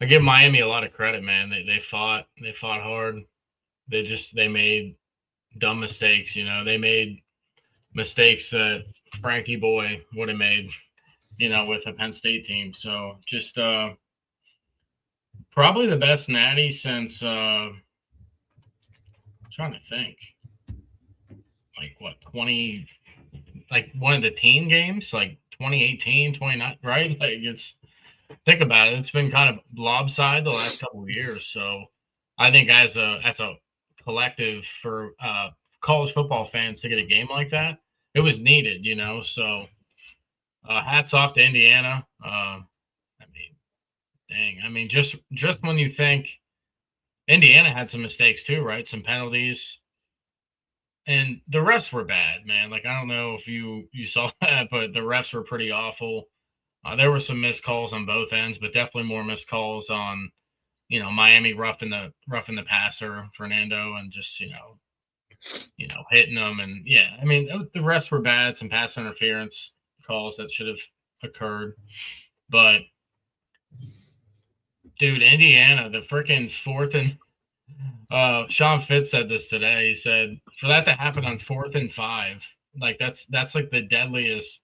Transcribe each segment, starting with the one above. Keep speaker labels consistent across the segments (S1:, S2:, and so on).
S1: give Miami a lot of credit, man. They fought hard. They made dumb mistakes. They made mistakes that Frankie Boy would have made. With a Penn State team. So just probably the best natty since I'm trying to think. Like what 20 like one of the teen games, like 2018, 29, right? Like think about it. It's been kind of lopsided the last couple of years. So I think as a collective for college football fans to get a game like that, it was needed, So hats off to Indiana. I mean, dang. I mean, just when you think Indiana had some mistakes too, right? Some penalties, and the refs were bad, man. Like I don't know if you saw that, but the refs were pretty awful. There were some missed calls on both ends, but definitely more missed calls on Miami roughing the passer Fernando and just hitting them, and yeah, I mean the refs were bad. Some pass interference calls that should have occurred, but dude, Indiana, the freaking fourth and Sean Fitz said this today. He said for that to happen on 4th and 5, like that's like the deadliest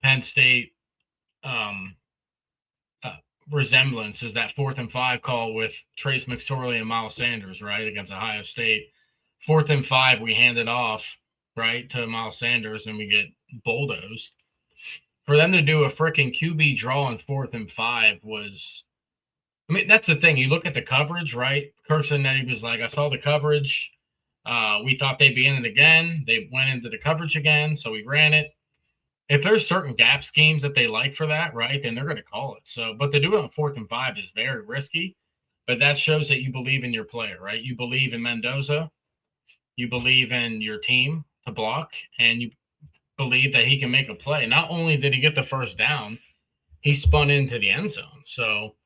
S1: Penn State resemblance is that 4th and 5 call with Trace McSorley and Miles Sanders, right, against Ohio State. 4th and 5, we hand it off, right, to Miles Sanders, and we get bulldozed. For them to do a freaking QB draw on 4th and 5 was, I mean, that's the thing. You look at the coverage, right? Kirk said that he was like, I saw the coverage. We thought they'd be in it again. They went into the coverage again, so we ran it. If there's certain gap schemes that they like for that, right, then they're going to call it. So, but to do it on 4th and 5 is very risky. But that shows that you believe in your player, right? You believe in Mendoza. You believe in your team to block, and you believe that he can make a play. Not only did he get the first down, he spun into the end zone. So,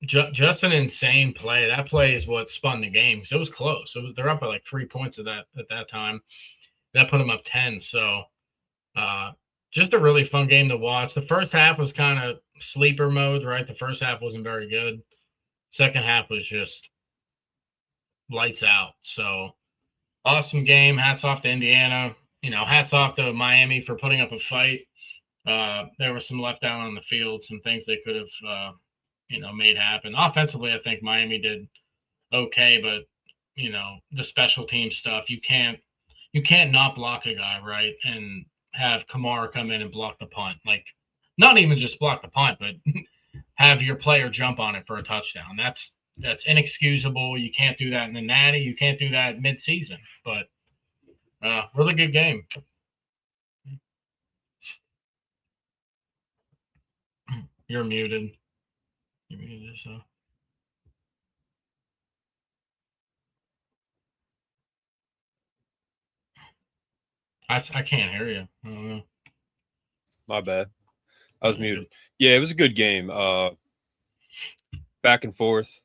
S1: just an insane play. That play is what spun the game because it was close. They're up by like 3 points at that time. That put them up 10. So, just a really fun game to watch. The first half was kind of sleeper mode, right? The first half wasn't very good. Second half was just lights out. So awesome game. Hats off to Indiana. Hats off to Miami for putting up a fight. There was some left out on the field, some things they could have, made happen. Offensively, I think Miami did okay, but the special team stuff, you can't not block a guy, right? And have Kamara come in and block the punt. Like, not even just block the punt, but have your player jump on it for a touchdown. That's inexcusable. You can't do that in the Natty. You can't do that mid-season. But really good game. You're muted. You're muted, so. I can't hear you. I don't know.
S2: My bad. I was muted. Yeah, it was a good game. Back and forth.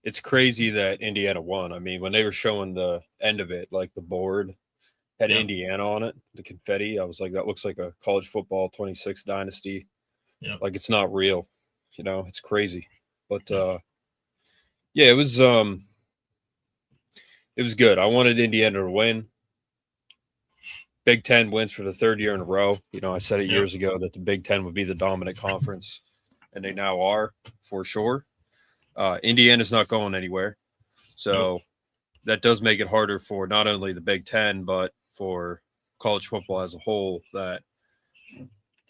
S2: It's crazy that Indiana won. I mean, when they were showing the end of it, like the board had Indiana on it, the confetti, I was like, that looks like a college football 26 dynasty.
S1: Yeah.
S2: Like it's not real. It's crazy. But yeah, it was good. I wanted Indiana to win. Big Ten wins for the third year in a row. I said it years ago that the Big Ten would be the dominant conference, and they now are for sure. Indiana's not going anywhere. So that does make it harder for not only the Big Ten, but for college football as a whole, that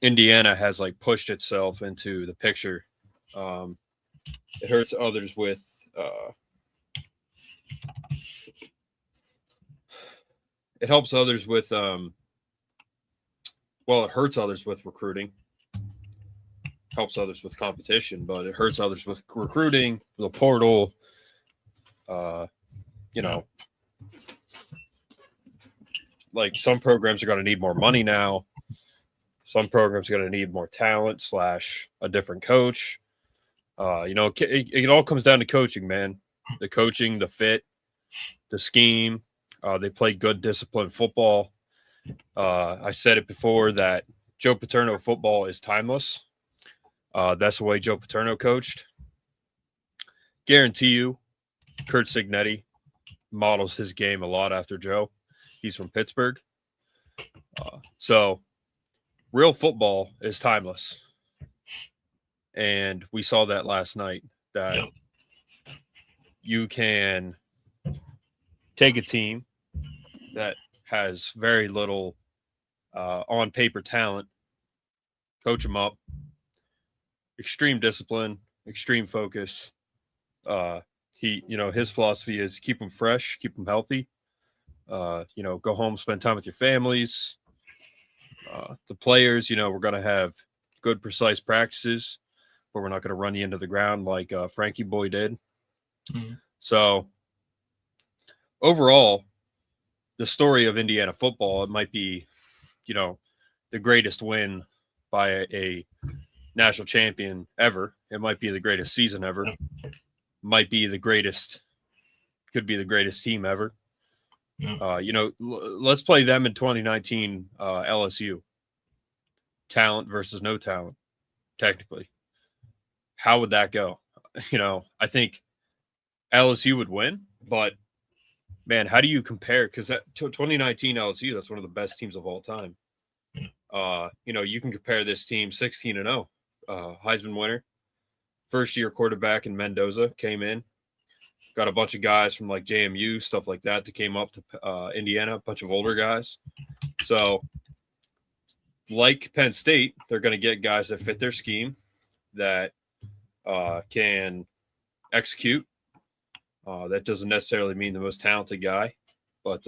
S2: Indiana has like pushed itself into the picture. It hurts others with it helps others with it hurts others with recruiting, helps others with competition, but it hurts others with recruiting, the portal, like some programs are going to need more money now. Some programs are going to need more talent / a different coach. It all comes down to coaching, man. The coaching, the fit, the scheme. They play good, disciplined football. I said it before that Joe Paterno football is timeless. That's the way Joe Paterno coached. Guarantee you, Kurt Signetti models his game a lot after Joe. He's from Pittsburgh. So real football is timeless. And we saw that last night, that you can take a team that has very little on paper talent, coach them up, extreme discipline, extreme focus. His philosophy is keep them fresh, keep them healthy. Go home, spend time with your families. The players, we're going to have good, precise practices, but we're not going to run you into the ground like Frankie Boy did. Mm-hmm. So overall, the story of Indiana football, it might be, the greatest win by a national champion ever. It might be the greatest season ever. Might be the greatest, could be the greatest team ever. Let's play them in 2019 LSU. Talent versus no talent, technically. How would that go? I think LSU would win, but man, how do you compare? Because that 2019 LSU, that's one of the best teams of all time. You can compare this team 16-0, Heisman winner, first year quarterback in Mendoza came in, got a bunch of guys from like JMU, stuff like that came up to Indiana, a bunch of older guys. So like Penn State, they're going to get guys that fit their scheme, that can execute. That doesn't necessarily mean the most talented guy, but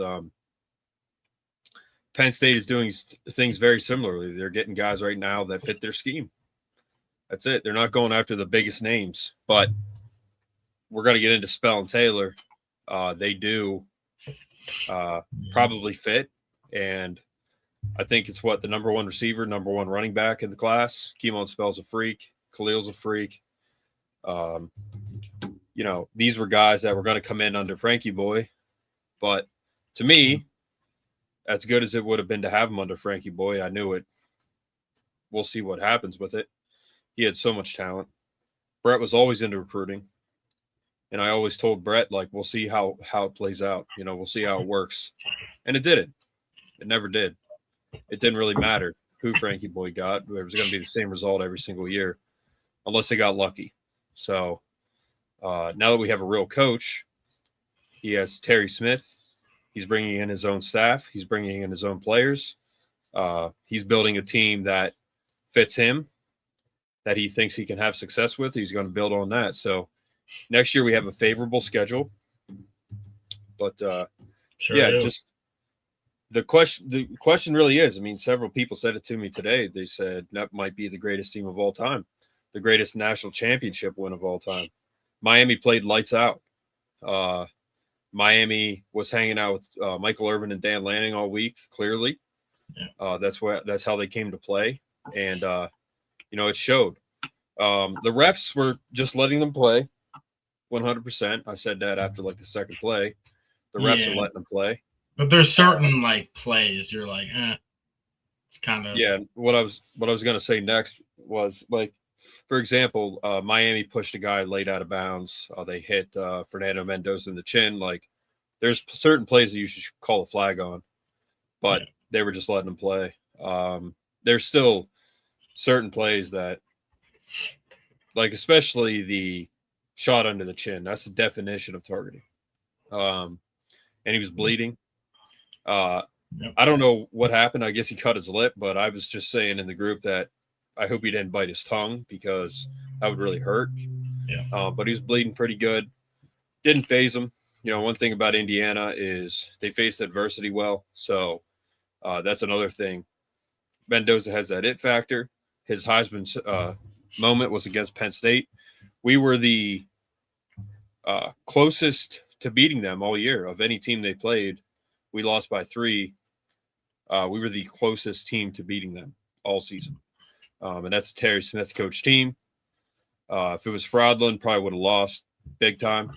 S2: Penn State is doing things very similarly. They're getting guys right now that fit their scheme. That's it. They're not going after the biggest names, but we're going to get into Spell and Taylor. They do probably fit, and I think it's the number one receiver, number one running back in the class. Keemon Spell's a freak. Khalil's a freak. These were guys that were going to come in under Frankie Boy, but to me, as good as it would have been to have him under Frankie Boy, I knew it. We'll see what happens with it. He had so much talent. Brett was always into recruiting, and I always told Brett, we'll see how it plays out. We'll see how it works, and it didn't. It never did. It didn't really matter who Frankie Boy got. It was going to be the same result every single year, unless they got lucky. So now that we have a real coach, he has Terry Smith. He's bringing in his own staff. He's bringing in his own players. He's building a team that fits him, that he thinks he can have success with. He's going to build on that. So next year we have a favorable schedule. But just the question really is, several people said it to me today. They said that might be the greatest team of all time, the greatest national championship win of all time. Miami played lights out. Miami was hanging out with Michael Irvin and Dan Lanning all week, clearly. Yeah. That's how they came to play. And, it showed. The refs were just letting them play 100%. I said that after the second play. The refs are letting them play.
S1: But there's certain plays you're it's kind of.
S2: Yeah, what I was going to say next was for example, Miami pushed a guy late out of bounds. They hit Fernando Mendoza in the chin. There's certain plays that you should call a flag on, but they were just letting them play. There's still certain plays that, especially the shot under the chin. That's the definition of targeting. And he was bleeding. I don't know what happened. I guess he cut his lip, but I was just saying in the group that I hope he didn't bite his tongue, because that would really hurt. Yeah. But he was bleeding pretty good. Didn't phase him. One thing about Indiana is they faced adversity well. So that's another thing. Mendoza has that it factor. His Heisman moment was against Penn State. We were the closest to beating them all year of any team they played. We lost by 3. We were the closest team to beating them all season. And that's a Terry Smith coach team. If it was Fraudlin, probably would have lost big time.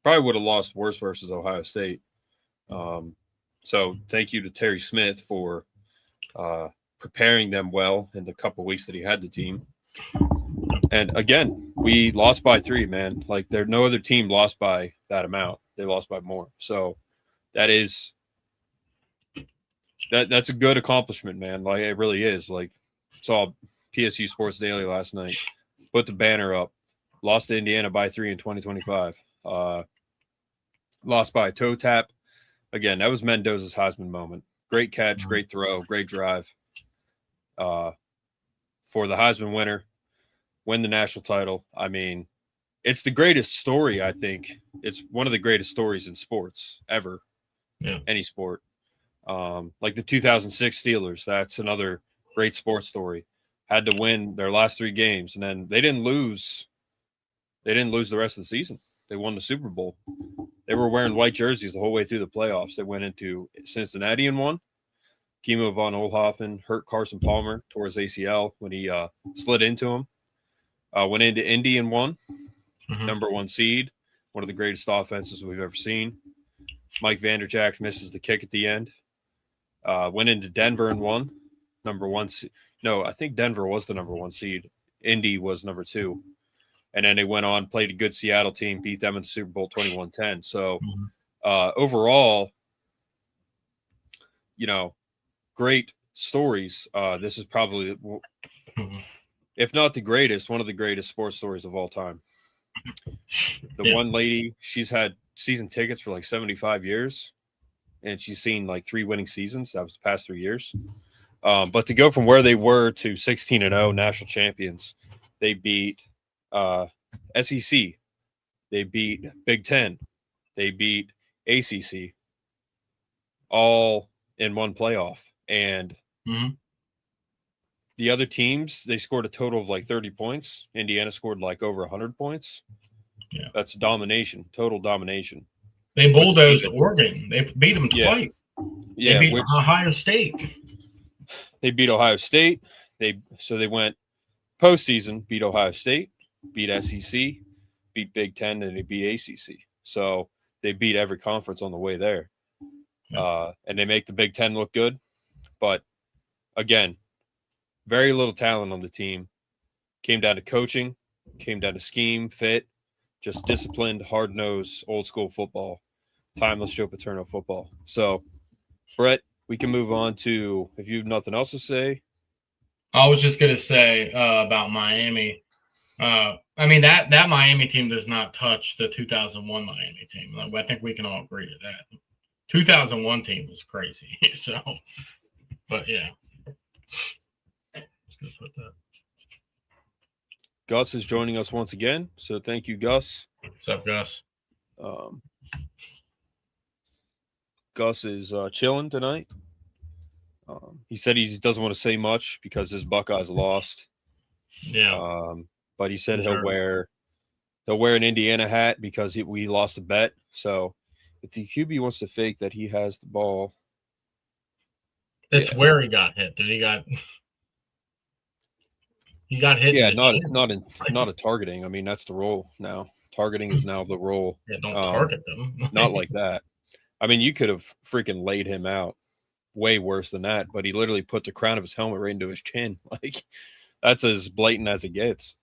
S2: Probably would have lost worse versus Ohio State. So thank you to Terry Smith for preparing them well in the couple of weeks that he had the team. And again, we lost by 3, man. Like there, no other team lost by that amount. They lost by more. So that's a good accomplishment, man. Like it really is. Like saw PSU Sports Daily last night. Put the banner up. Lost to Indiana by 3 in 2025. Lost by a toe tap. Again, that was Mendoza's Heisman moment. Great catch, great throw, great drive. For the Heisman winner, win the national title. I mean, it's the greatest story, I think. It's one of the greatest stories in sports ever.
S1: Yeah.
S2: Any sport. Like the 2006 Steelers, that's another great sports story. Had to win their last 3 games, and then they didn't lose. They didn't lose the rest of the season. They won the Super Bowl. They were wearing white jerseys the whole way through the playoffs. They went into Cincinnati and won. Kimo von Oelhoffen hurt Carson Palmer, tore his ACL when he slid into him. Went into Indy and won. Number 1 seed. One of the greatest offenses we've ever seen. Mike Vanderjagt misses the kick at the end. Went into Denver and won. Number 1 seed. No, I think Denver was the number 1 seed. Indy was number 2. And then they went on, played a good Seattle team, beat them in the Super Bowl 21-10. So overall, great stories. This is probably, if not the greatest, one of the greatest sports stories of all time. The one lady, she's had season tickets for like 75 years, and she's seen like 3 winning seasons. That was the past 3 years. But to go from where they were to 16-0 national champions, they beat SEC, they beat Big Ten, they beat ACC, all in one playoff. And the other teams, they scored a total of like 30 points. Indiana scored like over 100 points.
S1: Yeah,
S2: that's domination, total domination.
S1: They bulldozed Oregon. They beat them twice.
S2: Yeah,
S1: they beat Ohio State.
S2: They beat Ohio State. They went postseason, beat Ohio State, beat SEC, beat Big Ten, and they beat ACC. So they beat every conference on the way there. And they make the Big Ten look good. But again, very little talent on the team. Came down to coaching, came down to scheme, fit, just disciplined, hard-nosed, old-school football, timeless Joe Paterno football. So, Brett, we can move on to, if you have nothing else to say.
S1: I was just going to say about Miami. I mean, that Miami team does not touch the 2001 Miami team. I think we can all agree to that. 2001 team was crazy. So, but yeah. Just gonna put that.
S2: Gus is joining us once again. So thank you, Gus.
S1: What's up, Gus?
S2: Gus is chilling tonight. He said he doesn't want to say much because his Buckeyes lost.
S1: Yeah.
S2: But he said he'll wear an Indiana hat because we lost a bet. So if the QB wants to fake that he has the ball,
S1: it's where he got hit. He got hit.
S2: Yeah, not a targeting. I mean, that's the role now. Targeting is now the role.
S1: Yeah, don't target them.
S2: Not like that. I mean, you could have freaking laid him out way worse than that, but he literally put the crown of his helmet right into his chin. Like, that's as blatant as it gets.